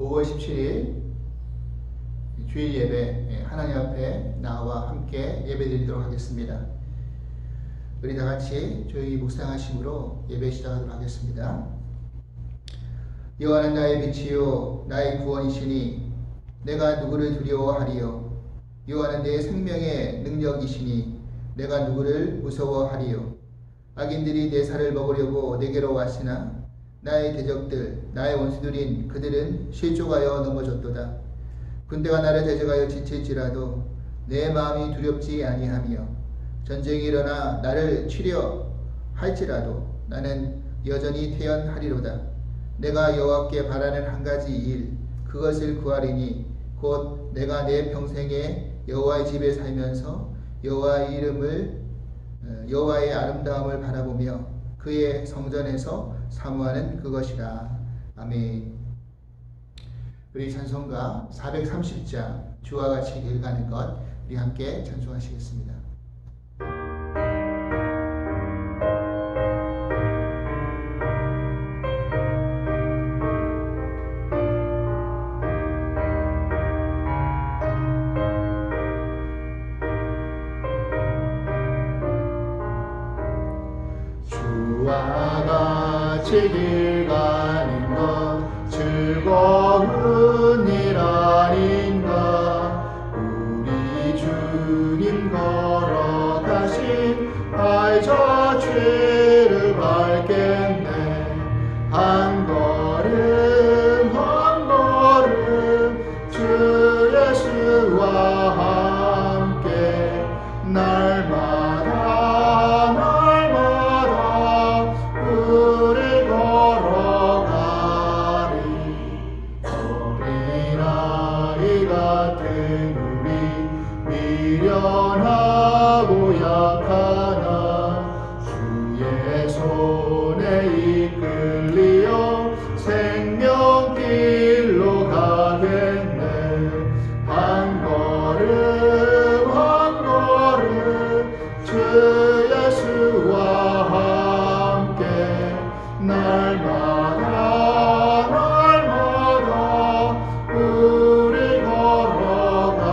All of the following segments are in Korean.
5월 17일 주일 예배 하나님 앞에 나와 함께 예배 드리도록 하겠습니다. 우리 다 같이 조용히 묵상하심으로 예배 시작하도록 하겠습니다. 여호와는 나의 빛이요 나의 구원이시니 내가 누구를 두려워하리요. 여호와는 내 생명의 능력이시니 내가 누구를 무서워하리요. 악인들이 내 살을 먹으려고 내게로 왔으나 나의 대적들 나의 원수들인 그들은 실족하여 넘어졌도다. 군대가 나를 대적하여 지칠지라도 내 마음이 두렵지 아니하며 전쟁이 일어나 나를 치려 할지라도 나는 여전히 태연하리로다. 내가 여호와께 바라는 한 가지 일 그것을 구하리니 곧 내가 내 평생에 여호와의 집에 살면서 여호와의 아름다움을 바라보며 그의 성전에서 사모하는 그것이라. 아멘. 우리 찬송가 430장 주와 같이 길 가는 것 우리 함께 찬송하시겠습니다. 주와 같이 길 가는 것 즐거운 일 아닌가. 우리 주님 걸어가신 발저 죄를 밟겠네. 한 걸음 한 걸음 주 예수와 함께 날마다 우리 걸어가리. 어린아이 같은 우리 미련하고 약하나 주의 손에 이끌리어 생명길로 가겠네. 한 걸음 한 걸음 주 예수와 함께 날마다 우리 걸어가리.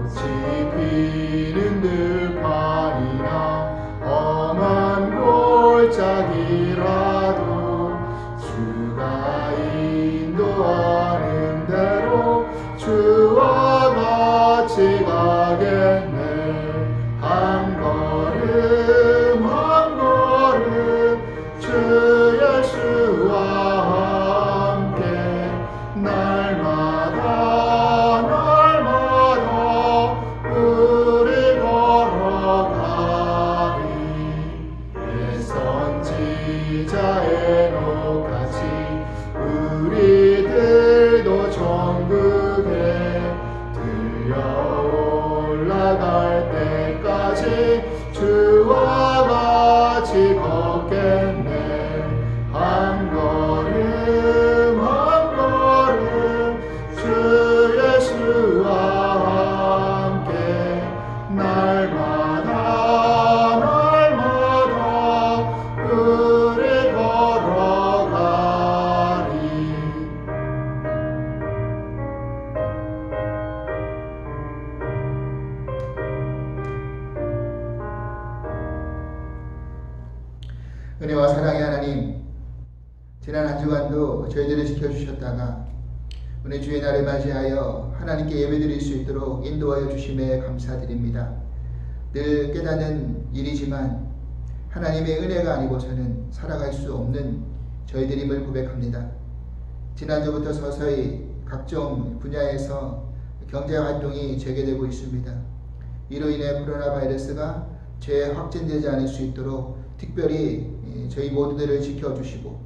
꽃이 피는 들판이나 험한 골짜기라도 주가 인도하는 대로 주와 같이 가겠네. 한 걸음 한 걸음 주 예수와 함께 날마다 우리 걸어가리. 옛 선지자 에녹같이 우리들도 천국에 들려 올라갈 때까지 주와 같이 걷겠네. 한 걸음 한 걸음 주 예수와 함께 날마다 우리 걸어가리. 은혜와 사랑의 하나님, 지난 한 주간도 저희들을 지켜주셨다가 오늘 주의 날을 맞이하여 하나님께 예배드릴 수 있도록 인도하여 주심에 감사드립니다. 늘 깨닫는 일이지만 하나님의 은혜가 아니고서는 살아갈 수 없는 저희들임을 고백합니다. 지난주부터 서서히 각종 분야에서 경제활동이 재개되고 있습니다. 이로 인해 코로나 바이러스가 재확진되지 않을 수 있도록 특별히 저희 모두들을 지켜주시고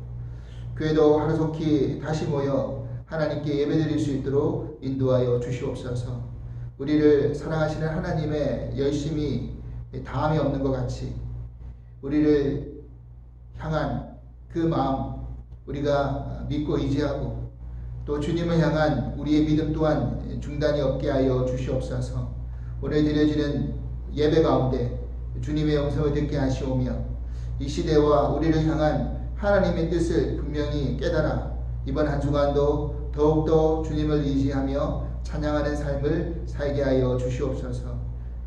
교회도 하루속히 다시 모여 하나님께 예배드릴 수 있도록 인도하여 주시옵소서. 우리를 사랑하시는 하나님의 열심이 다함이 없는 것 같이 우리를 향한 그 마음 우리가 믿고 의지하고 또 주님을 향한 우리의 믿음 또한 중단이 없게 하여 주시옵소서. 오늘 드려지는 예배 가운데 주님의 음성을 듣게 하시오며 이 시대와 우리를 향한 하나님의 뜻을 분명히 깨달아 이번 한 주간도 더욱더 주님을 의지하며 찬양하는 삶을 살게 하여 주시옵소서.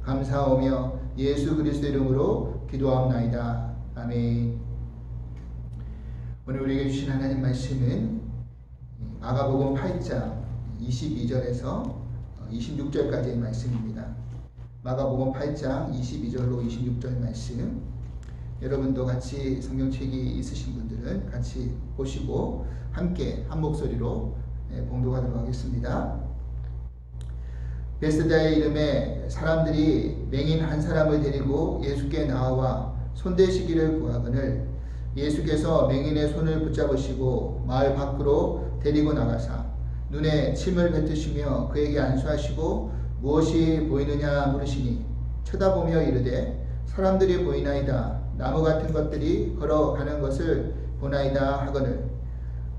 감사하며 예수 그리스도 이름으로 기도하옵나이다. 아멘. 오늘 우리에게 주신 하나님 말씀은 마가복음 8장 22절에서 26절까지의 말씀입니다. 마가복음 8장 22절로 26절 말씀, 여러분도 같이 성경책이 있으신 분들은 같이 보시고 함께 한 목소리로 봉독하도록 하겠습니다. 베스다의 이름에 사람들이 맹인 한 사람을 데리고 예수께 나와 손대시기를 구하거늘 예수께서 맹인의 손을 붙잡으시고 마을 밖으로 데리고 나가사 눈에 침을 뱉으시며 그에게 안수하시고 무엇이 보이느냐 물으시니 쳐다보며 이르되 사람들이 보이나이다. 나무 같은 것들이 걸어가는 것을 보나이다 하거늘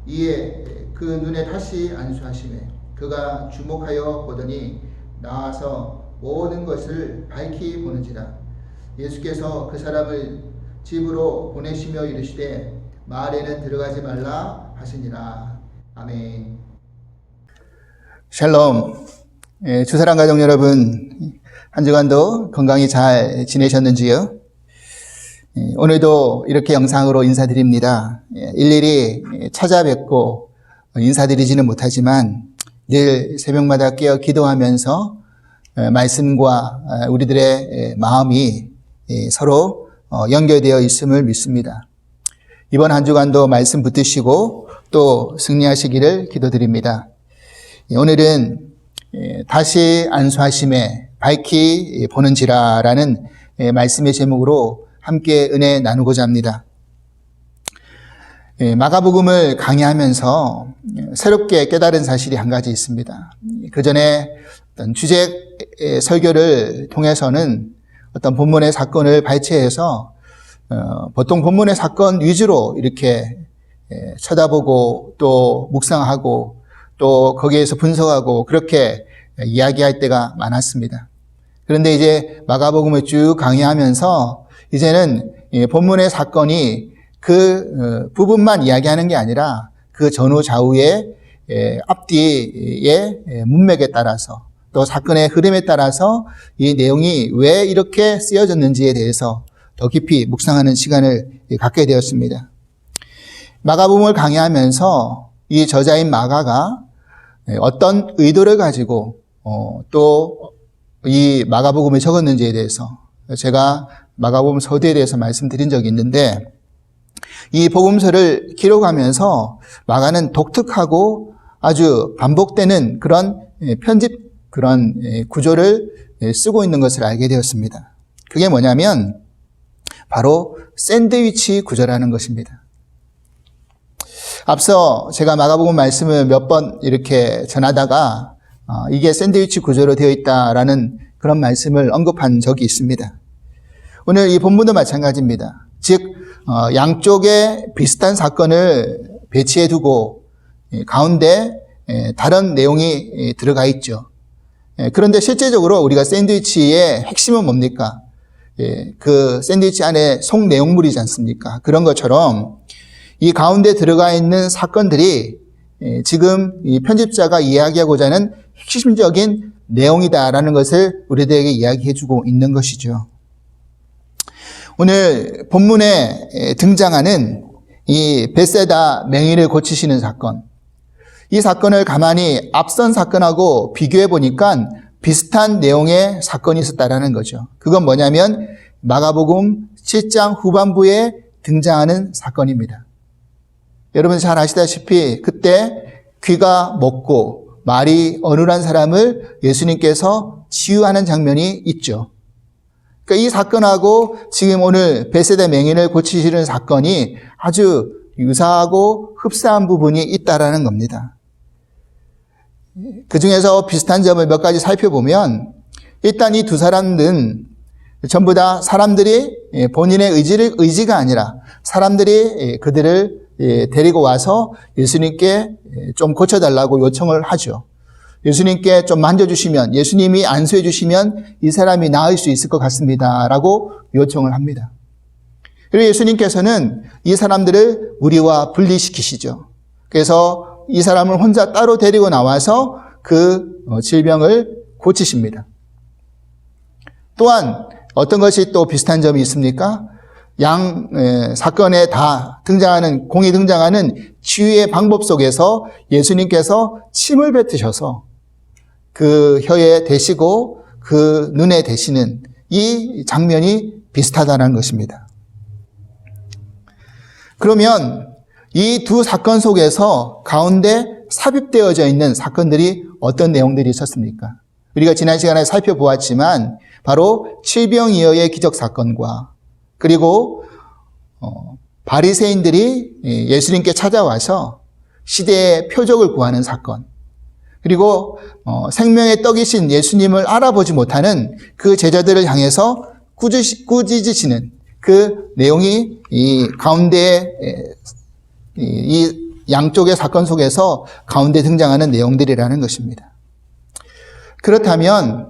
이에 그 눈에 다시 안수하시매 그가 주목하여 보더니 나와서 모든 것을 밝히 보는지라. 예수께서 그 사람을 집으로 보내시며 이르시되 마을에는 들어가지 말라 하시니라. 아멘. 샬롬. 주사랑 가족 여러분, 한 주간도 건강히 잘 지내셨는지요? 오늘도 이렇게 영상으로 인사드립니다. 일일이 찾아뵙고 인사드리지는 못하지만 늘 새벽마다 깨어 기도하면서 말씀과 우리들의 마음이 서로 연결되어 있음을 믿습니다. 이번 한 주간도 말씀 붙드시고 또 승리하시기를 기도드립니다. 오늘은 다시 안수하심에 밝히 보는지라라는 말씀의 제목으로 함께 은혜 나누고자 합니다. 마가복음을 강의하면서 새롭게 깨달은 사실이 한 가지 있습니다. 그 전에 어떤 주제 설교를 통해서는 어떤 본문의 사건을 발췌해서 보통 본문의 사건 위주로 이렇게 쳐다보고 또 묵상하고 또 거기에서 분석하고 그렇게 이야기할 때가 많았습니다. 그런데 이제 마가복음을 쭉 강의하면서 이제는 본문의 사건이 그 부분만 이야기하는 게 아니라 그 전후 좌우의 앞뒤의 문맥에 따라서 또 사건의 흐름에 따라서 이 내용이 왜 이렇게 쓰여졌는지에 대해서 더 깊이 묵상하는 시간을 갖게 되었습니다. 마가복음을 강의하면서 이 저자인 마가가 어떤 의도를 가지고 또 이 마가복음을 적었는지에 대해서 제가 마가복음 서두에 대해서 말씀드린 적이 있는데 이 복음서를 기록하면서 마가는 독특하고 아주 반복되는 그런 편집 그런 구조를 쓰고 있는 것을 알게 되었습니다. 그게 뭐냐면 바로 샌드위치 구조라는 것입니다. 앞서 제가 마가복음 말씀을 몇 번 이렇게 전하다가 이게 샌드위치 구조로 되어 있다라는 그런 말씀을 언급한 적이 있습니다. 오늘 이 본문도 마찬가지입니다. 즉 양쪽에 비슷한 사건을 배치해 두고 가운데 다른 내용이 들어가 있죠. 그런데 실제적으로 우리가 샌드위치의 핵심은 뭡니까? 그 샌드위치 안에 속 내용물이지 않습니까? 그런 것처럼 이 가운데 들어가 있는 사건들이 지금 이 편집자가 이야기하고자 하는 핵심적인 내용이다라는 것을 우리들에게 이야기해주고 있는 것이죠. 오늘 본문에 등장하는 이 벳세다 맹인을 고치시는 사건, 이 사건을 가만히 앞선 사건하고 비교해 보니까 비슷한 내용의 사건이 있었다라는 거죠. 그건 뭐냐면 마가복음 7장 후반부에 등장하는 사건입니다. 여러분 잘 아시다시피 그때 귀가 먹고 말이 어눌한 사람을 예수님께서 치유하는 장면이 있죠. 그러니까 이 사건하고 지금 오늘 벳세다 맹인을 고치시는 사건이 아주 유사하고 흡사한 부분이 있다라는 겁니다. 그 중에서 비슷한 점을 몇 가지 살펴보면 일단 이 두 사람은 전부 다 사람들이 본인의 의지가 아니라 사람들이 그들을 데리고 와서 예수님께 좀 고쳐달라고 요청을 하죠. 예수님께 좀 만져주시면, 예수님이 안수해 주시면 이 사람이 나을 수 있을 것 같습니다 라고 요청을 합니다. 그리고 예수님께서는 이 사람들을 무리와 분리시키시죠. 그래서 이 사람을 혼자 따로 데리고 나와서 그 질병을 고치십니다. 또한 어떤 것이 또 비슷한 점이 있습니까? 사건에 다 공이 등장하는 치유의 방법 속에서 예수님께서 침을 뱉으셔서 그 혀에 대시고 그 눈에 대시는 이 장면이 비슷하다는 것입니다. 그러면 이 두 사건 속에서 가운데 삽입되어져 있는 사건들이 어떤 내용들이 있었습니까? 우리가 지난 시간에 살펴보았지만 바로 칠병이어의 기적 사건과 그리고 바리새인들이 예수님께 찾아와서 시대의 표적을 구하는 사건, 그리고 생명의 떡이신 예수님을 알아보지 못하는 그 제자들을 향해서 꾸짖으시는 그 내용이 이 가운데 이 양쪽의 사건 속에서 가운데 등장하는 내용들이라는 것입니다. 그렇다면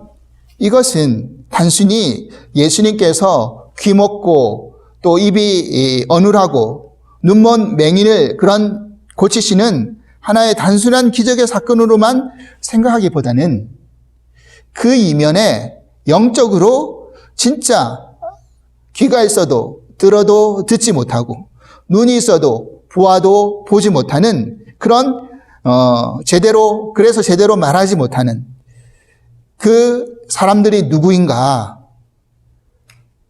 이것은 단순히 예수님께서 귀먹고 또 입이 어눌하고 눈먼 맹인을 그런 고치시는 하나의 단순한 기적의 사건으로만 생각하기보다는 그 이면에 영적으로 진짜 귀가 있어도 들어도 듣지 못하고 눈이 있어도 보아도 보지 못하는 그런 그래서 제대로 말하지 못하는 그 사람들이 누구인가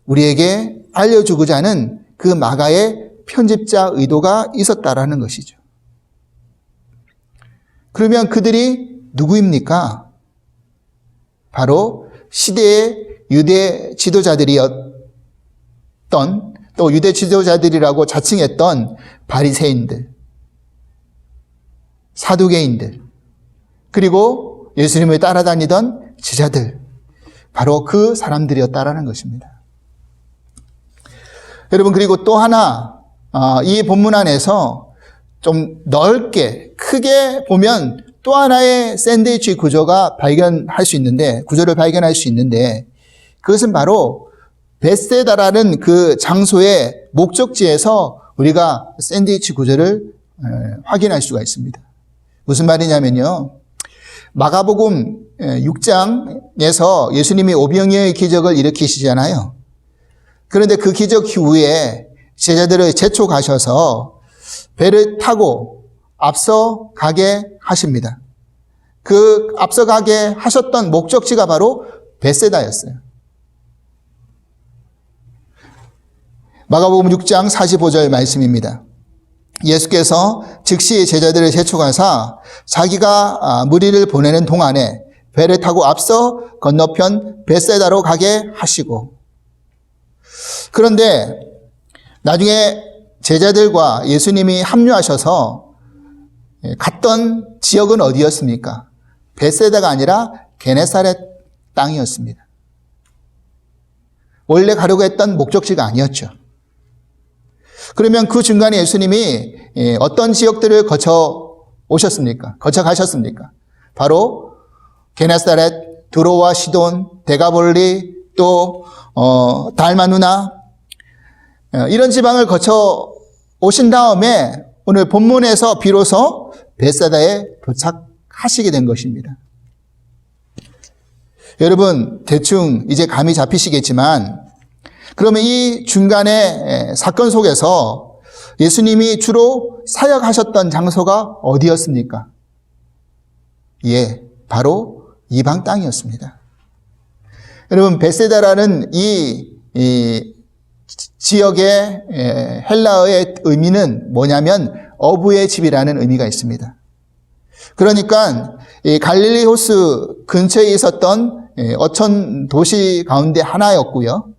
우리에게 알려주고자 하는 그 마가의 편집자 의도가 있었다라는 것이죠. 그러면 그들이 누구입니까? 바로 시대의 유대 지도자들이었던, 또 유대 지도자들이라고 자칭했던 바리새인들, 사두개인들, 그리고 예수님을 따라다니던 제자들, 바로 그 사람들이었다라는 것입니다. 여러분, 그리고 또 하나 이 본문 안에서 좀 넓게 크게 보면 또 하나의 샌드위치 구조를 발견할 수 있는데 그것은 바로 베세다라는 그 장소의 목적지에서 우리가 샌드위치 구조를 확인할 수가 있습니다. 무슨 말이냐면요, 마가복음 6장에서 예수님이 오병이어의 기적을 일으키시잖아요. 그런데 그 기적 이후에 제자들을 재촉하셔서 배를 타고 앞서 가게 하십니다. 그 앞서 가게 하셨던 목적지가 바로 베세다였어요. 마가복음 6장 45절 말씀입니다. 예수께서 즉시 제자들을 재촉하사 자기가 무리를 보내는 동안에 배를 타고 앞서 건너편 베세다로 가게 하시고, 그런데 나중에 제자들과 예수님이 합류하셔서 갔던 지역은 어디였습니까? 베세다가 아니라 게네사렛 땅이었습니다. 원래 가려고 했던 목적지가 아니었죠. 그러면 그 중간에 예수님이 어떤 지역들을 거쳐 가셨습니까? 바로 게네사렛, 두로와 시돈, 데가볼리, 또 달마누나, 이런 지방을 거쳐 오신 다음에 오늘 본문에서 비로소 베세다에 도착하시게 된 것입니다. 여러분, 대충 이제 감이 잡히시겠지만, 그러면 이 중간의 사건 속에서 예수님이 주로 사역하셨던 장소가 어디였습니까? 바로 이방 땅이었습니다. 여러분, 베세다라는 이 지역의 헬라어의 의미는 뭐냐면 어부의 집이라는 의미가 있습니다. 그러니까 이 갈릴리 호수 근처에 있었던 어촌 도시 가운데 하나였고요.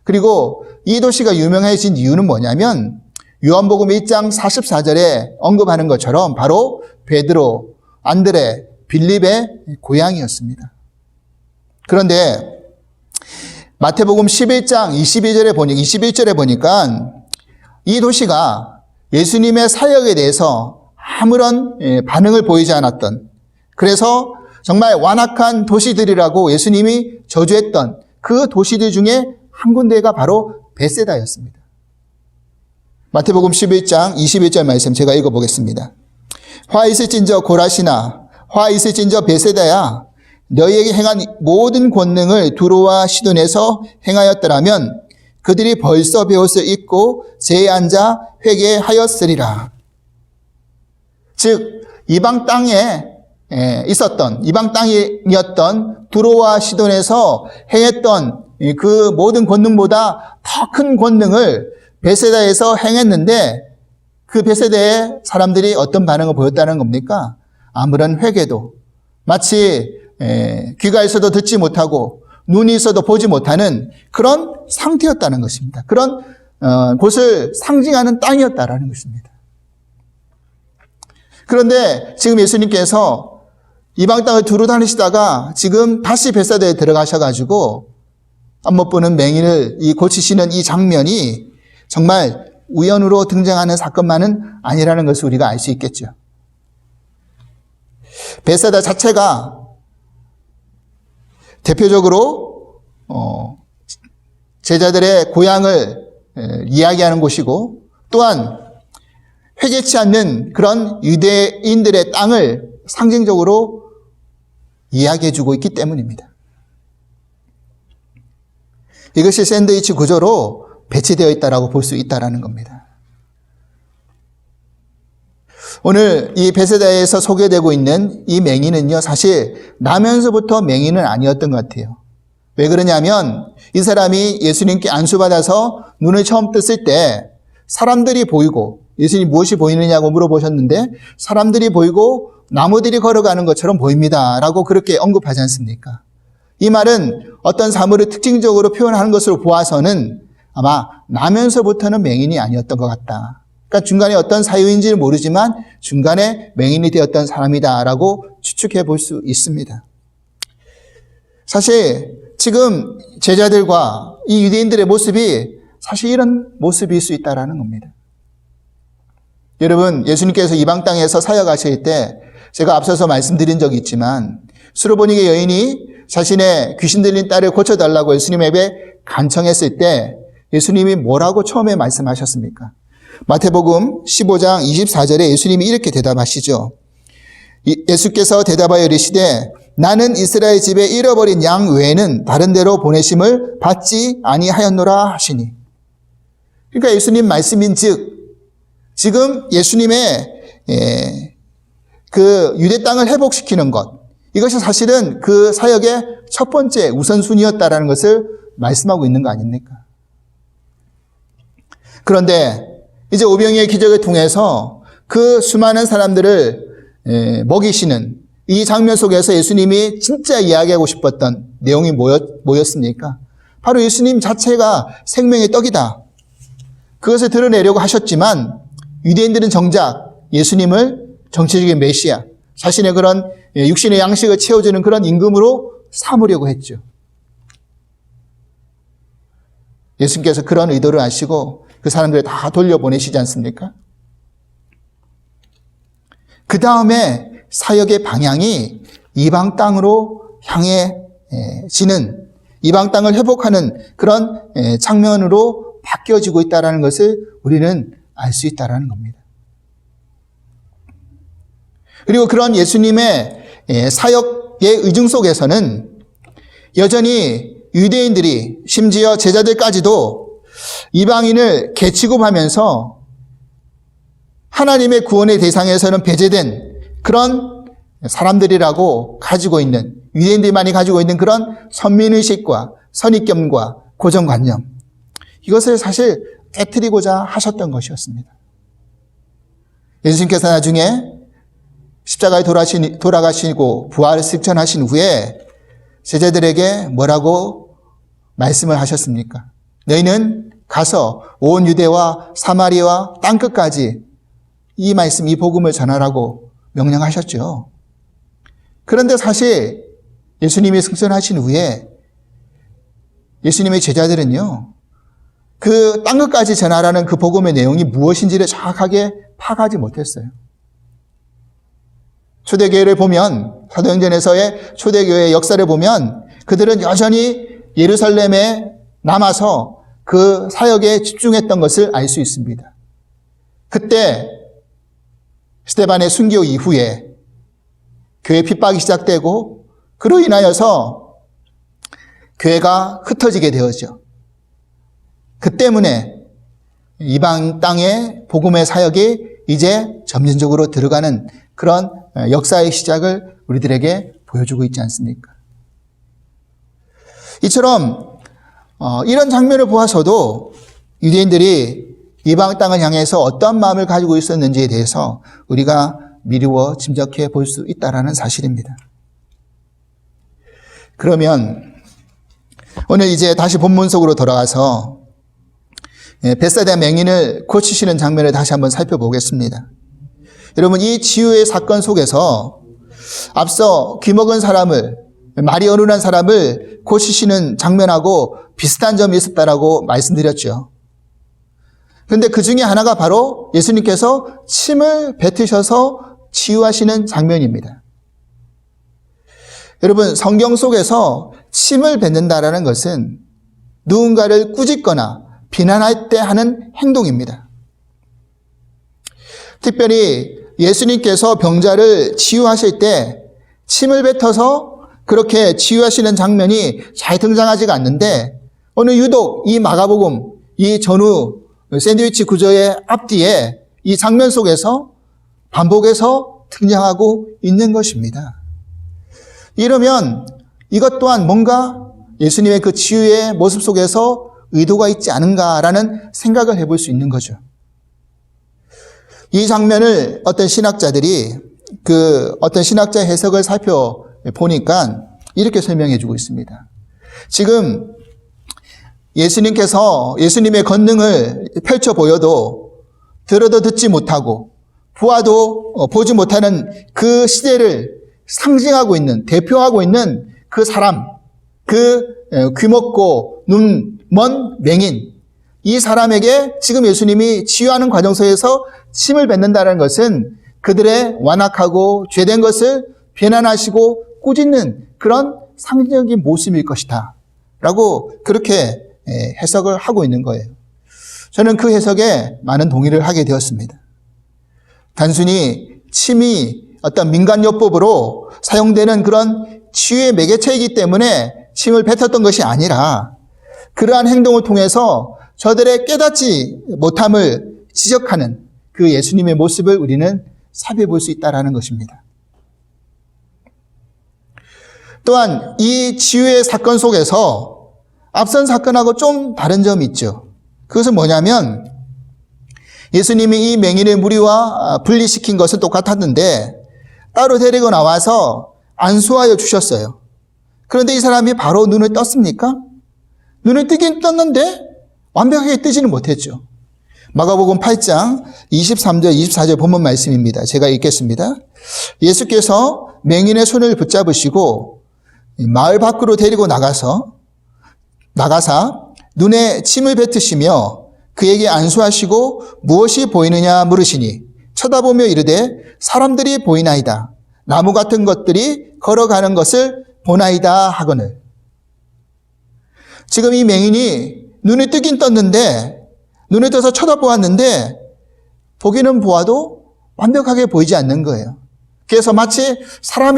그리고 이 도시가 유명해진 이유는 뭐냐면 요한복음 1장 44절에 언급하는 것처럼 바로 베드로, 안드레, 빌립의 고향이었습니다. 그런데 마태복음 11장 21절에 보니까 이 도시가 예수님의 사역에 대해서 아무런 반응을 보이지 않았던, 그래서 정말 완악한 도시들이라고 예수님이 저주했던 그 도시들 중에 한 군데가 바로 벳세다였습니다. 마태복음 11장 21절 말씀 제가 읽어보겠습니다. 화 있을진저 고라시나, 화 있을진저 벳세다야, 너희에게 행한 모든 권능을 두로와 시돈에서 행하였더라면 그들이 벌써 배옷을 입고 제에 앉아 회개하였으리라. 즉 이방 땅에 있었던, 이방 땅이었던 두로와 시돈에서 행했던 그 모든 권능보다 더 큰 권능을 벳세다에서 행했는데, 그 벳세다의 사람들이 어떤 반응을 보였다는 겁니까? 아무런 회개도, 마치 귀가 있어도 듣지 못하고 눈이 있어도 보지 못하는 그런 상태였다는 것입니다. 그런 곳을 상징하는 땅이었다라는 것입니다. 그런데 지금 예수님께서 이방 땅을 두루 다니시다가 지금 다시 벳세다에 들어가셔가지고 안 못 보는 맹인을 고치시는 이 장면이 정말 우연으로 등장하는 사건만은 아니라는 것을 우리가 알 수 있겠죠. 벳세다 자체가 대표적으로 제자들의 고향을 이야기하는 곳이고, 또한 회개치 않는 그런 유대인들의 땅을 상징적으로 이야기해주고 있기 때문입니다. 이것이 샌드위치 구조로 배치되어 있다라고 볼 수 있다라는 겁니다. 오늘 이 벳세다에서 소개되고 있는 이 맹인은요, 사실 나면서부터 맹인은 아니었던 것 같아요. 왜 그러냐면 이 사람이 예수님께 안수받아서 눈을 처음 떴을 때 사람들이 보이고, 예수님 무엇이 보이느냐고 물어보셨는데 사람들이 보이고 나무들이 걸어가는 것처럼 보입니다 라고 그렇게 언급하지 않습니까? 이 말은 어떤 사물을 특징적으로 표현하는 것으로 보아서는 아마 나면서부터는 맹인이 아니었던 것 같다. 그러니까 중간에 어떤 사유인지는 모르지만 중간에 맹인이 되었던 사람이다라고 추측해 볼 수 있습니다. 사실 지금 제자들과 이 유대인들의 모습이 사실 이런 모습일 수 있다는 겁니다. 여러분, 예수님께서 이방 땅에서 사역하실 때 제가 앞서서 말씀드린 적이 있지만 수로보니게 여인이 자신의 귀신 들린 딸을 고쳐달라고 예수님에게 간청했을 때 예수님이 뭐라고 처음에 말씀하셨습니까? 마태복음 15장 24절에 예수님이 이렇게 대답하시죠. 예수께서 대답하여 이르시되 나는 이스라엘 집에 잃어버린 양 외에는 다른 데로 보내심을 받지 아니하였노라 하시니. 그러니까 예수님 말씀인즉 지금 예수님의 그 유대 땅을 회복시키는 것, 이것이 사실은 그 사역의 첫 번째 우선순위였다라는 것을 말씀하고 있는 거 아닙니까? 그런데 이제 오병이의 기적을 통해서 그 수많은 사람들을 먹이시는 이 장면 속에서 예수님이 진짜 이야기하고 싶었던 내용이 뭐였습니까? 바로 예수님 자체가 생명의 떡이다. 그것을 드러내려고 하셨지만 유대인들은 정작 예수님을 정치적인 메시아, 자신의 그런 육신의 양식을 채워주는 그런 임금으로 삼으려고 했죠. 예수님께서 그런 의도를 아시고 그 사람들을 다 돌려보내시지 않습니까? 그 다음에 사역의 방향이 이방 땅으로 향해지는, 이방 땅을 회복하는 그런 장면으로 바뀌어지고 있다는 것을 우리는 알 수 있다는 겁니다. 그리고 그런 예수님의 사역의 의중 속에서는 여전히 유대인들이, 심지어 제자들까지도 이방인을 개취급하면서 하나님의 구원의 대상에서는 배제된 그런 사람들이라고 가지고 있는, 유대인들만이 가지고 있는 그런 선민의식과 선입견과 고정관념, 이것을 사실 깨트리고자 하셨던 것이었습니다. 예수님께서 나중에 십자가에 돌아가시고 부활을 실천하신 후에 제자들에게 뭐라고 말씀을 하셨습니까? 너희는 가서 온 유대와 사마리아와 땅끝까지 이 말씀, 이 복음을 전하라고 명령하셨죠. 그런데 사실 예수님이 승천하신 후에 예수님의 제자들은요, 그 딴 것까지 전하라는 그 복음의 내용이 무엇인지를 정확하게 파악하지 못했어요. 초대교회를 보면, 사도행전에서의 초대교회의 역사를 보면 그들은 여전히 예루살렘에 남아서 그 사역에 집중했던 것을 알 수 있습니다. 그때 스데반의 순교 이후에 교회 핍박이 시작되고 그로 인하여서 교회가 흩어지게 되었죠. 그 때문에 이방 땅의 복음의 사역이 이제 점진적으로 들어가는 그런 역사의 시작을 우리들에게 보여주고 있지 않습니까? 이처럼 이런 장면을 보아서도 유대인들이 이방 땅을 향해서 어떠한 마음을 가지고 있었는지에 대해서 우리가 미루어 짐작해 볼 수 있다는 사실입니다. 그러면 오늘 이제 다시 본문 속으로 돌아가서 벳사다 맹인을 고치시는 장면을 다시 한번 살펴보겠습니다. 여러분, 이 치유의 사건 속에서 앞서 귀먹은 사람을, 말이 어눌한 사람을 고치시는 장면하고 비슷한 점이 있었다라고 말씀드렸죠. 그런데 그 중에 하나가 바로 예수님께서 침을 뱉으셔서 치유하시는 장면입니다. 여러분, 성경 속에서 침을 뱉는다라는 것은 누군가를 꾸짖거나 비난할 때 하는 행동입니다. 특별히 예수님께서 병자를 치유하실 때 침을 뱉어서 그렇게 치유하시는 장면이 잘 등장하지가 않는데, 오늘 유독 이 마가복음, 이 전후 샌드위치 구조의 앞뒤에 이 장면 속에서 반복해서 등장하고 있는 것입니다. 이러면 이것 또한 뭔가 예수님의 그 치유의 모습 속에서 의도가 있지 않은가라는 생각을 해볼 수 있는 거죠. 이 장면을 어떤 신학자들이 어떤 신학자 해석을 살펴보니까 이렇게 설명해 주고 있습니다. 지금 예수님의 권능을 펼쳐 보여도 들어도 듣지 못하고 보아도 보지 못하는 그 시대를 상징하고 있는, 대표하고 있는 그 사람, 그 귀먹고 눈 먼 맹인, 이 사람에게 지금 예수님이 치유하는 과정 속에서 침을 뱉는다는 것은 그들의 완악하고 죄된 것을 비난하시고 꾸짖는 그런 상징적인 모습일 것이다 라고 그렇게 해석을 하고 있는 거예요. 저는 그 해석에 많은 동의를 하게 되었습니다. 단순히 침이 어떤 민간요법으로 사용되는 그런 치유의 매개체이기 때문에 침을 뱉었던 것이 아니라 그러한 행동을 통해서 저들의 깨닫지 못함을 지적하는 그 예수님의 모습을 우리는 살펴볼 수 있다는 것입니다. 또한 이 치유의 사건 속에서 앞선 사건하고 좀 다른 점이 있죠. 그것은 뭐냐면 예수님이 이 맹인의 무리와 분리시킨 것은 똑같았는데 따로 데리고 나와서 안수하여 주셨어요. 그런데 이 사람이 바로 눈을 떴습니까? 눈을 뜨긴 떴는데 완벽하게 뜨지는 못했죠. 마가복음 8장 23절 24절 본문 말씀입니다. 제가 읽겠습니다. 예수께서 맹인의 손을 붙잡으시고 마을 밖으로 데리고 나가사 눈에 침을 뱉으시며 그에게 안수하시고 무엇이 보이느냐 물으시니 쳐다보며 이르되 사람들이 보이나이다. 나무 같은 것들이 걸어가는 것을 보나이다 하거늘. 지금 이 맹인이 눈을 뜨긴 떴는데, 눈을 떠서 쳐다보았는데 보기는 보아도 완벽하게 보이지 않는 거예요. 그래서 마치 사람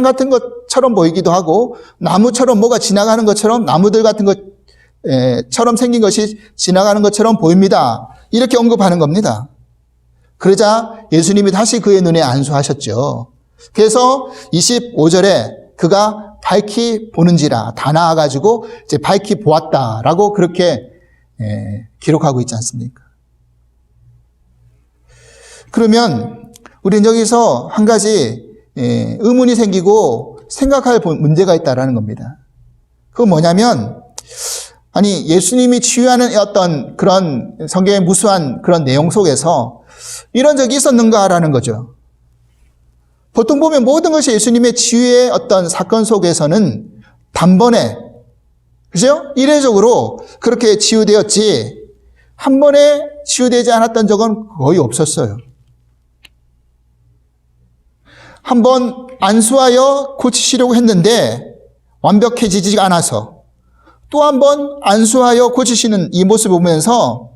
같은 것처럼 보이기도 하고 나무처럼 뭐가 지나가는 것처럼, 나무들 같은 것처럼 생긴 것이 지나가는 것처럼 보입니다. 이렇게 언급하는 겁니다. 그러자 예수님이 다시 그의 눈에 안수하셨죠. 그래서 25절에 그가 밝히 보는지라 다 나아가지고 이제 밝히 보았다라고 그렇게 기록하고 있지 않습니까? 그러면 우리는 여기서 한 가지 의문이 생기고 생각할 문제가 있다라는 겁니다. 그건 뭐냐면, 아니 예수님이 치유하는 어떤 그런 성경의 무수한 그런 내용 속에서 이런 적이 있었는가라는 거죠. 보통 보면 모든 것이 예수님의 치유의 어떤 사건 속에서는 단번에 그죠? 이례적으로 그렇게 치유되었지 한 번에 치유되지 않았던 적은 거의 없었어요. 한 번 안수하여 고치시려고 했는데 완벽해지지 않아서 또 한 번 안수하여 고치시는 이 모습을 보면서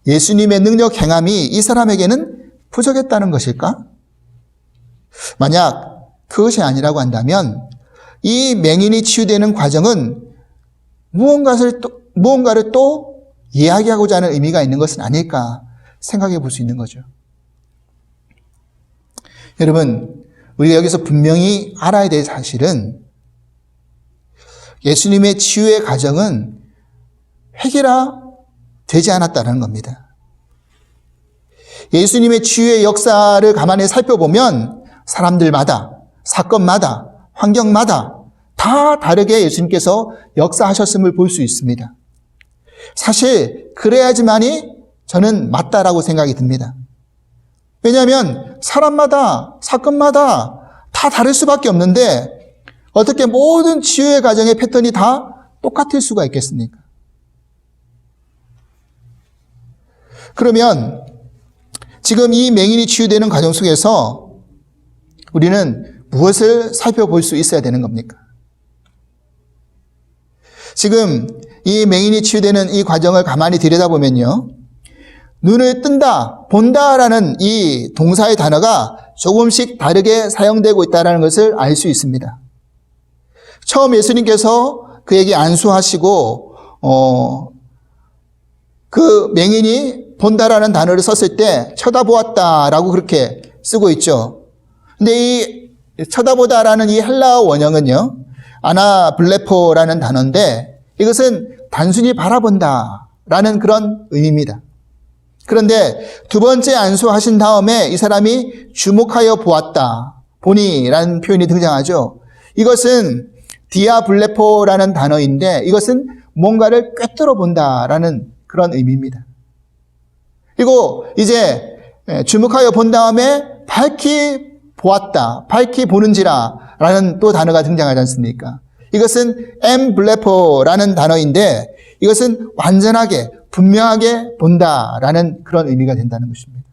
예수님의 능력 행함이 이 사람에게는 부족했다는 것일까? 만약 그것이 아니라고 한다면 이 맹인이 치유되는 과정은 무언가를 또 이야기하고자 하는 의미가 있는 것은 아닐까 생각해 볼 수 있는 거죠. 여러분, 우리가 여기서 분명히 알아야 될 사실은 예수님의 치유의 과정은 획일화되지 않았다는 겁니다. 예수님의 치유의 역사를 가만히 살펴보면 사람들마다, 사건마다, 환경마다 다 다르게 예수님께서 역사하셨음을 볼 수 있습니다. 사실 그래야지만이 저는 맞다라고 생각이 듭니다. 왜냐하면 사람마다, 사건마다 다 다를 수밖에 없는데 어떻게 모든 치유의 과정의 패턴이 다 똑같을 수가 있겠습니까? 그러면 지금 이 맹인이 치유되는 과정 속에서 우리는 무엇을 살펴볼 수 있어야 되는 겁니까? 지금 이 맹인이 치유되는 이 과정을 가만히 들여다보면요. 눈을 뜬다, 본다라는 이 동사의 단어가 조금씩 다르게 사용되고 있다는 것을 알 수 있습니다. 처음 예수님께서 그에게 안수하시고 그 맹인이 본다라는 단어를 썼을 때 쳐다보았다라고 그렇게 쓰고 있죠. 근데 이 쳐다보다라는 이 헬라어 원형은요. 아나블레포라는 단어인데 이것은 단순히 바라본다라는 그런 의미입니다. 그런데 두 번째 안수하신 다음에 이 사람이 주목하여 보았다, 보니라는 표현이 등장하죠. 이것은 디아블레포라는 단어인데 이것은 뭔가를 꿰뚫어 본다라는 그런 의미입니다. 그리고 이제 주목하여 본 다음에 밝히 보았다, 밝히 보는지라 라는 또 단어가 등장하지 않습니까? 이것은 엠블레포라는 단어인데 이것은 완전하게 분명하게 본다라는 그런 의미가 된다는 것입니다.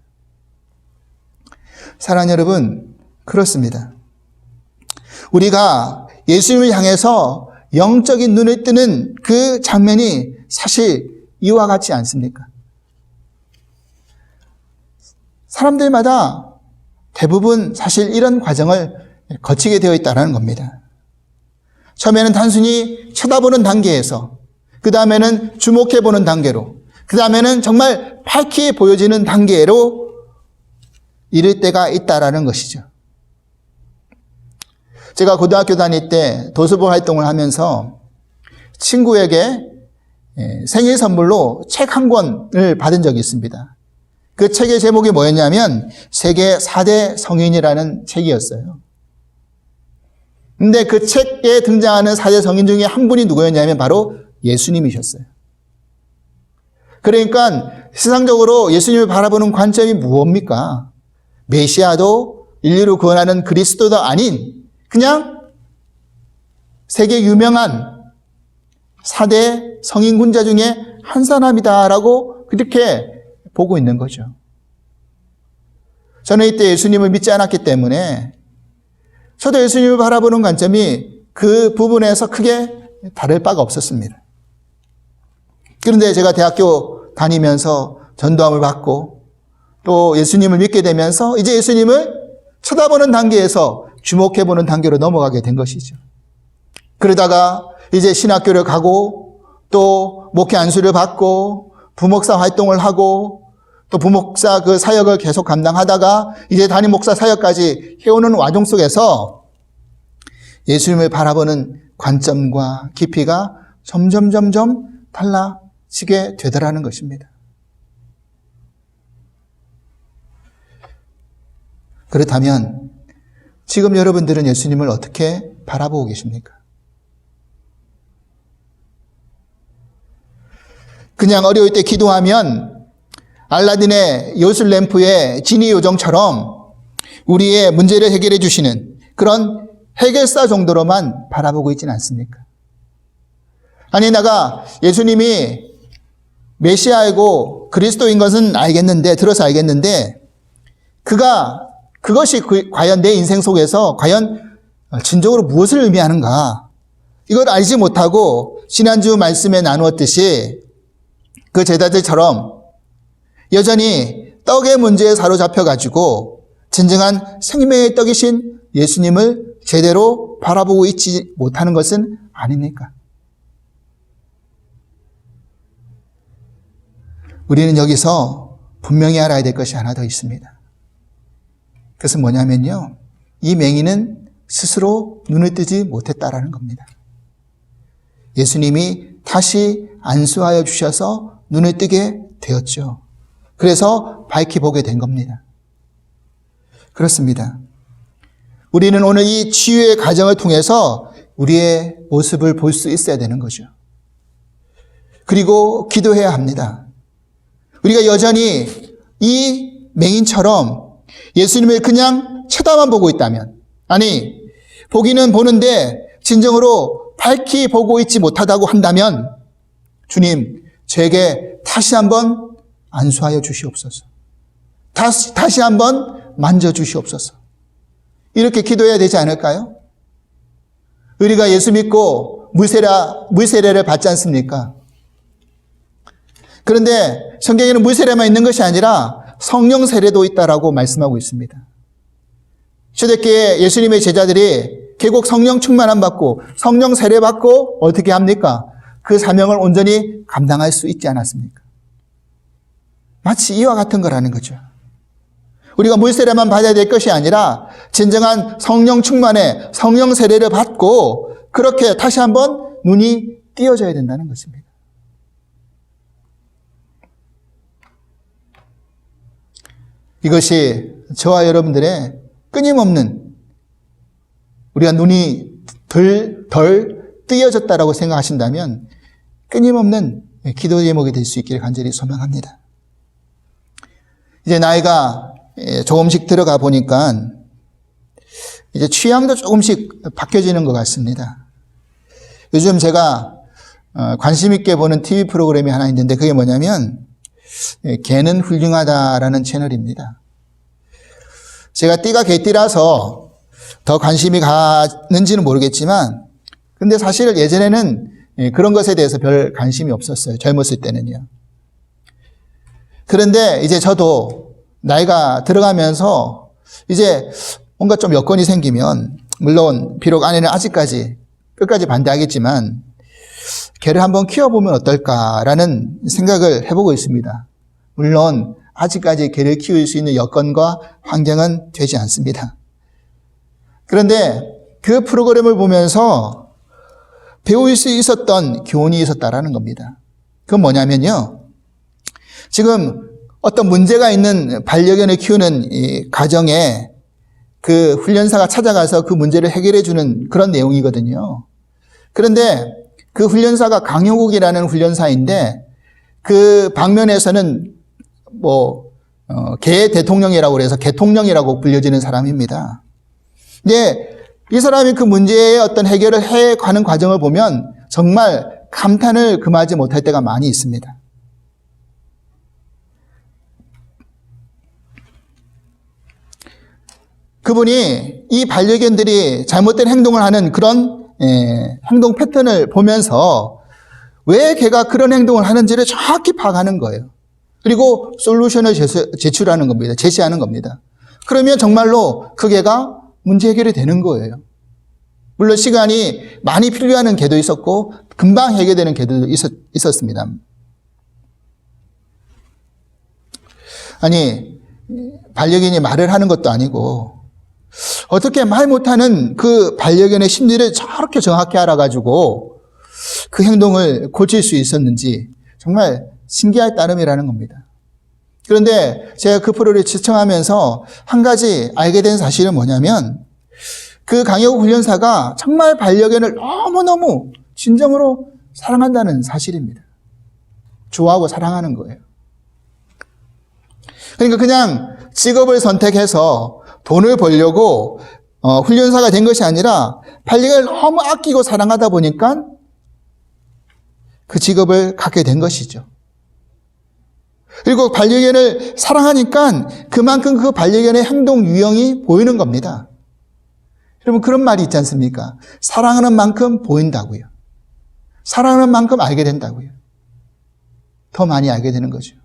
사랑하는 여러분, 그렇습니다. 우리가 예수님을 향해서 영적인 눈을 뜨는 그 장면이 사실 이와 같지 않습니까? 사람들마다 대부분 사실 이런 과정을 거치게 되어 있다는 겁니다. 처음에는 단순히 쳐다보는 단계에서, 그 다음에는 주목해보는 단계로, 그 다음에는 정말 밝히 보여지는 단계로 이를 때가 있다라는 것이죠. 제가 고등학교 다닐 때 도서부 활동을 하면서 친구에게 생일 선물로 책 한 권을 받은 적이 있습니다. 그 책의 제목이 뭐였냐면 세계 4대 성인이라는 책이었어요. 근데 그 책에 등장하는 4대 성인 중에 한 분이 누구였냐면 바로 예수님이셨어요. 그러니까 세상적으로 예수님을 바라보는 관점이 무엇입니까? 메시아도 인류를 구원하는 그리스도도 아닌 그냥 세계 유명한 4대 성인 군자 중에 한 사람이다라고 그렇게 보고 있는 거죠. 저는 이때 예수님을 믿지 않았기 때문에 저도 예수님을 바라보는 관점이 그 부분에서 크게 다를 바가 없었습니다. 그런데 제가 대학교 다니면서 전도함을 받고 또 예수님을 믿게 되면서 이제 예수님을 쳐다보는 단계에서 주목해보는 단계로 넘어가게 된 것이죠. 그러다가 이제 신학교를 가고 또 목회 안수를 받고 부목사 활동을 하고 또 부목사 그 사역을 계속 감당하다가 이제 담임 목사 사역까지 해오는 와중 속에서 예수님을 바라보는 관점과 깊이가 점점 달라지게 되더라는 것입니다. 그렇다면 지금 여러분들은 예수님을 어떻게 바라보고 계십니까? 그냥 어려울 때 기도하면 알라딘의 요술 램프의 지니 요정처럼 우리의 문제를 해결해 주시는 그런 해결사 정도로만 바라보고 있지는 않습니까? 아니, 내가 예수님이 메시아이고 그리스도인 것은 들어서 알겠는데, 그것이 과연 내 인생 속에서 과연 진정으로 무엇을 의미하는가? 이걸 알지 못하고 지난주 말씀에 나누었듯이 그 제자들처럼 여전히 떡의 문제에 사로잡혀가지고 진정한 생명의 떡이신 예수님을 제대로 바라보고 있지 못하는 것은 아닙니까? 우리는 여기서 분명히 알아야 될 것이 하나 더 있습니다. 그것은 뭐냐면요, 이 맹인은 스스로 눈을 뜨지 못했다라는 겁니다. 예수님이 다시 안수하여 주셔서 눈을 뜨게 되었죠. 그래서 밝히 보게 된 겁니다. 그렇습니다. 우리는 오늘 이 치유의 과정을 통해서 우리의 모습을 볼 수 있어야 되는 거죠. 그리고 기도해야 합니다. 우리가 여전히 이 맹인처럼 예수님을 그냥 쳐다만 보고 있다면, 아니, 보기는 보는데 진정으로 밝히 보고 있지 못하다고 한다면, 주님, 저에게 다시 한번 안수하여 주시옵소서. 다시 한번 만져주시옵소서. 이렇게 기도해야 되지 않을까요? 우리가 예수 믿고 물세례를 받지 않습니까? 그런데 성경에는 물세례만 있는 것이 아니라 성령 세례도 있다라고 말씀하고 있습니다. 초대교회 예수님의 제자들이 결국 성령 충만함 받고 성령 세례 받고 어떻게 합니까? 그 사명을 온전히 감당할 수 있지 않았습니까? 마치 이와 같은 거라는 거죠. 우리가 물세례만 받아야 될 것이 아니라 진정한 성령 충만에 성령 세례를 받고 그렇게 다시 한번 눈이 띄어져야 된다는 것입니다. 이것이 저와 여러분들의 끊임없는, 우리가 눈이 덜 띄어졌다라고 생각하신다면 끊임없는 기도 제목이 될 수 있기를 간절히 소망합니다. 이제 나이가 조금씩 들어가 보니까 이제 취향도 조금씩 바뀌어지는 것 같습니다. 요즘 제가 관심 있게 보는 TV 프로그램이 하나 있는데 그게 뭐냐면 개는 훌륭하다라는 채널입니다. 제가 띠가 개띠라서 더 관심이 가는지는 모르겠지만, 근데 사실 예전에는 그런 것에 대해서 별 관심이 없었어요. 젊었을 때는요. 그런데 이제 저도 나이가 들어가면서 이제 뭔가 좀 여건이 생기면, 물론 비록 아내는 아직까지 끝까지 반대하겠지만 개를 한번 키워보면 어떨까라는 생각을 해보고 있습니다. 물론 아직까지 개를 키울 수 있는 여건과 환경은 되지 않습니다. 그런데 그 프로그램을 보면서 배울 수 있었던 교훈이 있었다라는 겁니다. 그건 뭐냐면요, 지금 어떤 문제가 있는 반려견을 키우는 이 가정에 그 훈련사가 찾아가서 그 문제를 해결해 주는 그런 내용이거든요. 그런데 그 훈련사가 강효국이라는 훈련사인데 그 방면에서는 개 대통령이라고 그래서 개통령이라고 불려지는 사람입니다. 근데 이 사람이 그 문제의 어떤 해결을 해가는 과정을 보면 정말 감탄을 금하지 못할 때가 많이 있습니다. 그분이 이 반려견들이 잘못된 행동을 하는 그런 행동 패턴을 보면서 왜 걔가 그런 행동을 하는지를 정확히 파악하는 거예요. 그리고 솔루션을 제시하는 겁니다. 그러면 정말로 그 개가 문제 해결이 되는 거예요. 물론 시간이 많이 필요한 개도 있었고 금방 해결되는 개도 있었습니다. 아니, 반려견이 말을 하는 것도 아니고 어떻게 말 못하는 그 반려견의 심리를 저렇게 정확히 알아가지고 그 행동을 고칠 수 있었는지 정말 신기할 따름이라는 겁니다. 그런데 제가 그 프로를 시청하면서 한 가지 알게 된 사실은 뭐냐면 그 강효국 훈련사가 정말 반려견을 너무너무 진정으로 사랑한다는 사실입니다. 좋아하고 사랑하는 거예요. 그러니까 그냥 직업을 선택해서 돈을 벌려고 훈련사가 된 것이 아니라 반려견을 너무 아끼고 사랑하다 보니까 그 직업을 갖게 된 것이죠. 그리고 반려견을 사랑하니까 그만큼 그 반려견의 행동 유형이 보이는 겁니다. 여러분, 그런 말이 있지 않습니까? 사랑하는 만큼 보인다고요. 사랑하는 만큼 알게 된다고요. 더 많이 알게 되는 거죠.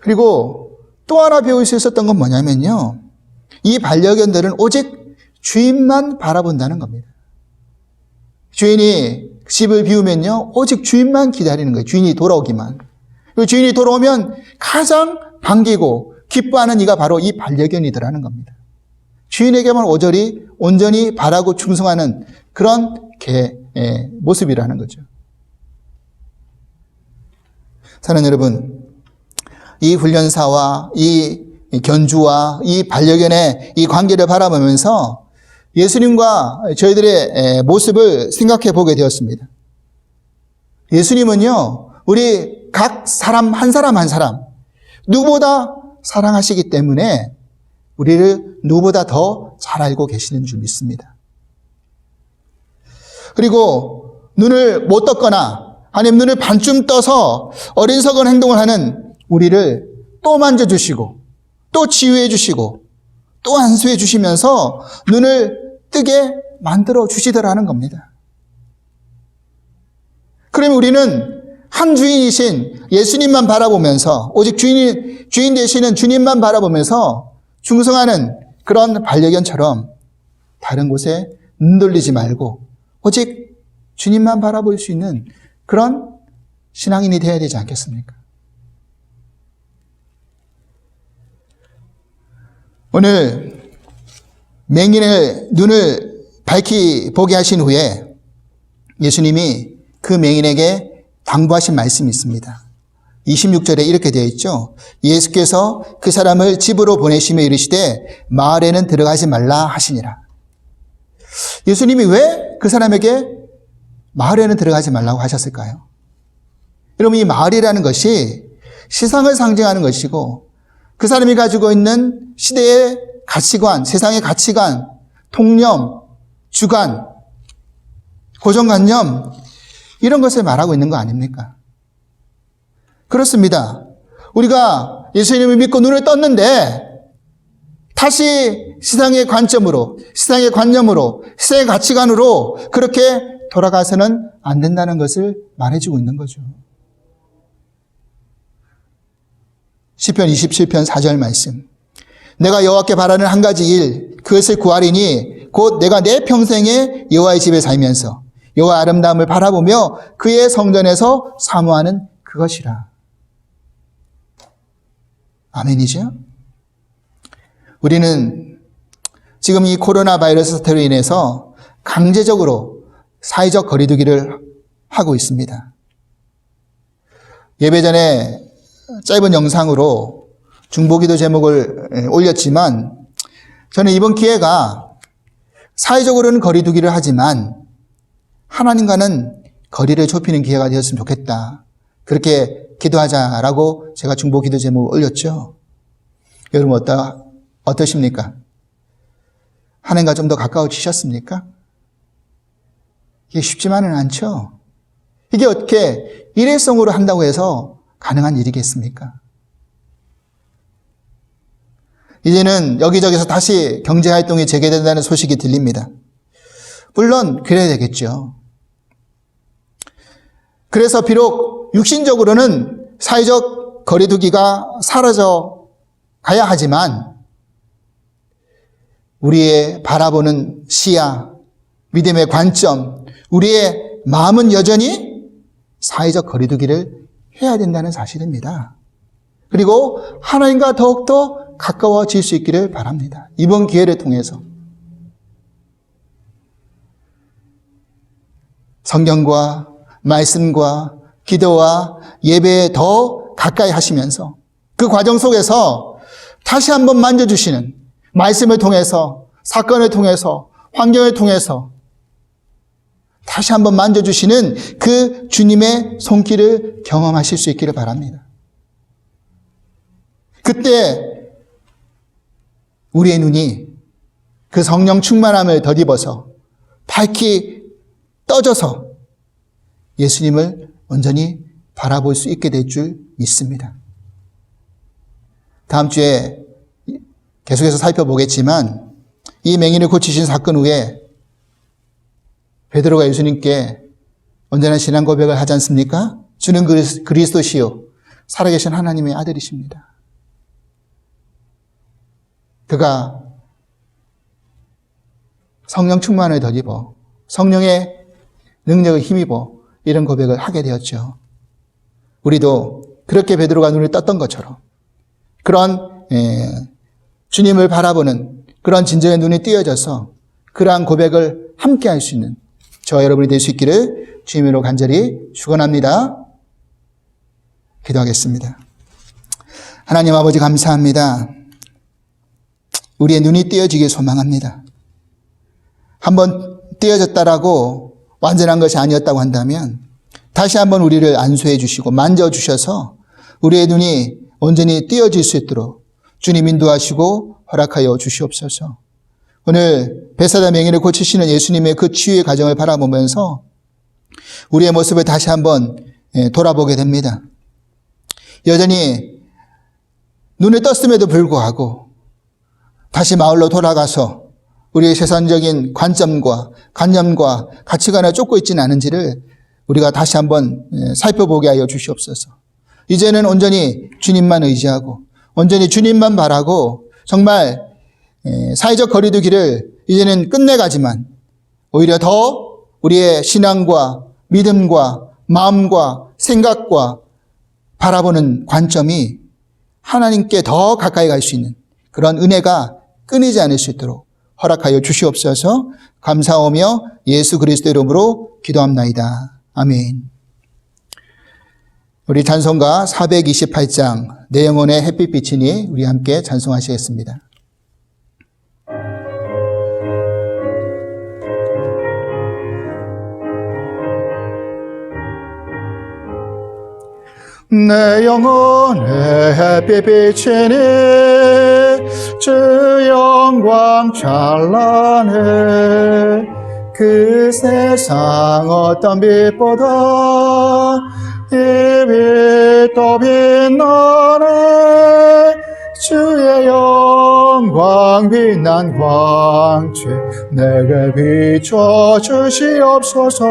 그리고 또 하나 배울 수 있었던 건 뭐냐면요, 이 반려견들은 오직 주인만 바라본다는 겁니다. 주인이 집을 비우면요, 오직 주인만 기다리는 거예요. 주인이 돌아오기만. 그리고 주인이 돌아오면 가장 반기고 기뻐하는 이가 바로 이 반려견이더라는 겁니다. 주인에게만 온전히 바라고 충성하는 그런 개의 모습이라는 거죠. 사랑하는 여러분, 이 훈련사와 이 견주와 이 반려견의 이 관계를 바라보면서 예수님과 저희들의 모습을 생각해 보게 되었습니다. 예수님은요, 우리 각 사람 한 사람 누구보다 사랑하시기 때문에 우리를 누구보다 더 잘 알고 계시는 줄 믿습니다. 그리고 눈을 못 떴거나 아니면 눈을 반쯤 떠서 어리석은 행동을 하는 우리를 또 만져주시고 또 치유해 주시고 또 안수해 주시면서 눈을 뜨게 만들어 주시더라는 겁니다. 그러면 우리는 한 주인이신 예수님만 바라보면서 오직 주인 되시는 주님만 바라보면서 충성하는 그런 반려견처럼 다른 곳에 눈 돌리지 말고 오직 주님만 바라볼 수 있는 그런 신앙인이 되어야 되지 않겠습니까? 오늘 맹인의 눈을 밝히 보게 하신 후에 예수님이 그 맹인에게 당부하신 말씀이 있습니다. 26절에 이렇게 되어 있죠. 예수께서 그 사람을 집으로 보내시며 이르시되 마을에는 들어가지 말라 하시니라. 예수님이 왜 그 사람에게 마을에는 들어가지 말라고 하셨을까요? 여러분, 이 마을이라는 것이 세상을 상징하는 것이고 그 사람이 가지고 있는 시대의 가치관, 세상의 가치관, 통념, 주관, 고정관념, 이런 것을 말하고 있는 거 아닙니까? 그렇습니다. 우리가 예수님을 믿고 눈을 떴는데 다시 세상의 관점으로, 세상의 관념으로, 세상의 가치관으로 그렇게 돌아가서는 안 된다는 것을 말해주고 있는 거죠. 시편 27편 4절 말씀. 내가 여호와께 바라는 한 가지 일, 그것을 구하리니 곧 내가 내 평생에 여호와의 집에 살면서 여호와 아름다움을 바라보며 그의 성전에서 사모하는 그것이라. 아멘이죠? 우리는 지금 이 코로나 바이러스 사태로 인해서 강제적으로 사회적 거리두기를 하고 있습니다. 예배 전에 짧은 영상으로 중보기도 제목을 올렸지만 저는 이번 기회가 사회적으로는 거리두기를 하지만 하나님과는 거리를 좁히는 기회가 되었으면 좋겠다. 그렇게 기도하자라고 제가 중보기도 제목을 올렸죠. 여러분 어떠십니까? 하나님과 좀 더 가까워지셨습니까? 이게 쉽지만은 않죠. 이게 어떻게 일회성으로 한다고 해서 가능한 일이겠습니까? 이제는 여기저기서 다시 경제활동이 재개된다는 소식이 들립니다. 물론 그래야 되겠죠. 그래서 비록 육신적으로는 사회적 거리두기가 사라져 가야 하지만 우리의 바라보는 시야, 믿음의 관점, 우리의 마음은 여전히 사회적 거리두기를 해야 된다는 사실입니다. 그리고 하나님과 더욱더 가까워질 수 있기를 바랍니다. 이번 기회를 통해서 성경과 말씀과 기도와 예배에 더 가까이 하시면서 그 과정 속에서 다시 한번 만져주시는 말씀을 통해서, 사건을 통해서, 환경을 통해서 다시 한번 만져주시는 그 주님의 손길을 경험하실 수 있기를 바랍니다. 그때 우리의 눈이 그 성령 충만함을 덧입어서 밝히 떠져서 예수님을 온전히 바라볼 수 있게 될 줄 믿습니다. 다음 주에 계속해서 살펴보겠지만 이 맹인을 고치신 사건 후에 베드로가 예수님께 언제나 신앙 고백을 하지 않습니까? 주는 그리스도시요 살아계신 하나님의 아들이십니다. 그가 성령 충만을 덧입어 성령의 능력을 힘입어 이런 고백을 하게 되었죠. 우리도 그렇게 베드로가 눈을 떴던 것처럼 그런 주님을 바라보는 그런 진정의 눈이 띄어져서 그러한 고백을 함께 할 수 있는 저와 여러분이 될 수 있기를 주님으로 간절히 축원합니다. 기도하겠습니다. 하나님 아버지 감사합니다. 우리의 눈이 띄어지길 소망합니다. 한번 띄어졌다라고 완전한 것이 아니었다고 한다면 다시 한번 우리를 안수해 주시고 만져주셔서 우리의 눈이 온전히 띄어질 수 있도록 주님 인도하시고 허락하여 주시옵소서. 오늘 베사다 맹인을 고치시는 예수님의 그 치유의 과정을 바라보면서 우리의 모습을 다시 한번 돌아보게 됩니다. 여전히 눈을 떴음에도 불구하고 다시 마을로 돌아가서 우리의 세상적인 관점과 관념과 가치관을 쫓고 있지는 않은지를 우리가 다시 한번 살펴보게 하여 주시옵소서. 이제는 온전히 주님만 의지하고 온전히 주님만 바라고 정말 사회적 거리두기를 이제는 끝내가지만 오히려 더 우리의 신앙과 믿음과 마음과 생각과 바라보는 관점이 하나님께 더 가까이 갈 수 있는 그런 은혜가 끊이지 않을 수 있도록 허락하여 주시옵소서. 감사하며 예수 그리스도 이름으로 기도합나이다. 아멘. 우리 찬송가 428장 내 영혼의 햇빛비치니 우리 함께 찬송하시겠습니다. 내 영혼의 햇빛 비치니 주 영광 찬란해 그 세상 어떤 빛보다 이 빛도 빛나네 주의 영광 빛난 광채 내게 비춰 주시옵소서.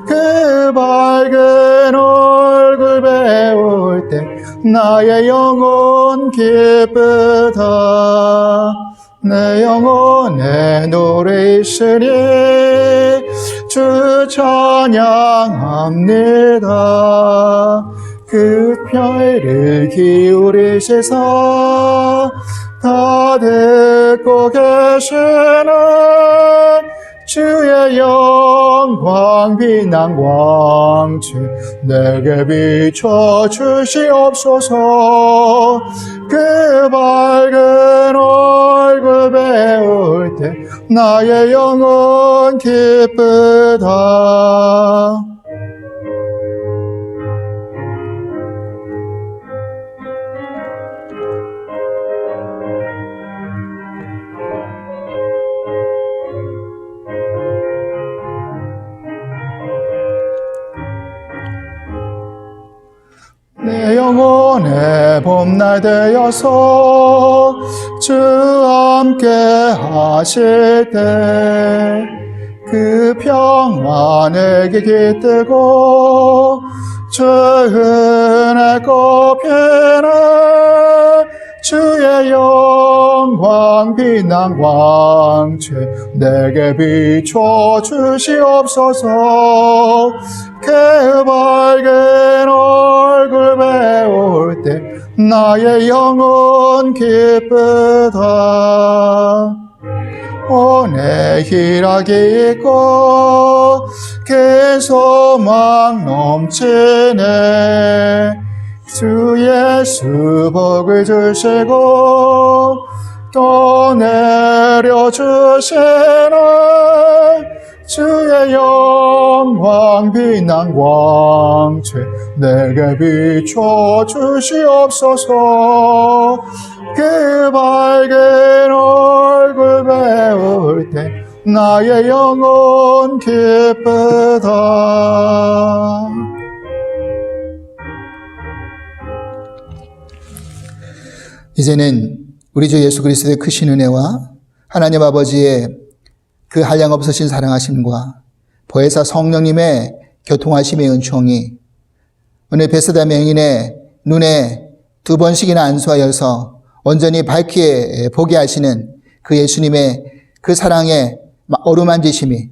그 밝은 얼굴 배울 때 나의 영혼 기쁘다. 내 영혼에 노래 있으니 주 찬양합니다. 그 편을 기울이시사 다 듣고 계시네 주의 영광 빛난 광채 내게 비춰 주시옵소서. 그 밝은 얼굴 배울 때 나의 영혼 기쁘다. 내 영혼의 봄날 되어서 주 함께 하실 때 그 평화 내게 깃들고 주 은혜 꽃피네 주의 영광 빛난 광채 내게 비춰 주시옵소서. 그 밝은 얼굴 배울 때 나의 영혼 기쁘다. 오늘 희락이 있고 그 소망 넘치네 주 예수 복을 주시고 또 내려주시네 주의 영광 빛난 광채 내게 비춰 주시옵소서. 그 밝은 얼굴 배울 때 나의 영혼 기쁘다. 이제는 우리 주 예수 그리스도의 크신 은혜와 하나님 아버지의 그 한량없으신 사랑하심과 보혜사 성령님의 교통하심의 은총이 오늘 베스다 맹인의 눈에 2번씩이나 안수하여서 온전히 밝게 보게 하시는 그 예수님의 그 사랑의 어루만지심이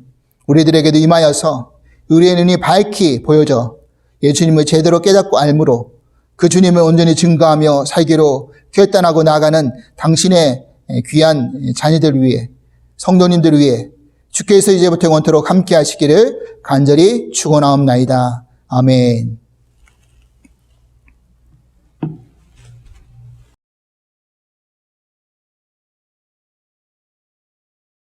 우리들에게도 임하여서 우리의 눈이 밝히 보여져 예수님을 제대로 깨닫고 알므로 그 주님을 온전히 증거하며 살기로 결단하고 나아가는 당신의 귀한 자녀들 위해, 성도님들 위해 주께서 이제부터 영원토록 함께 하시기를 간절히 축원하옵나이다. 아멘.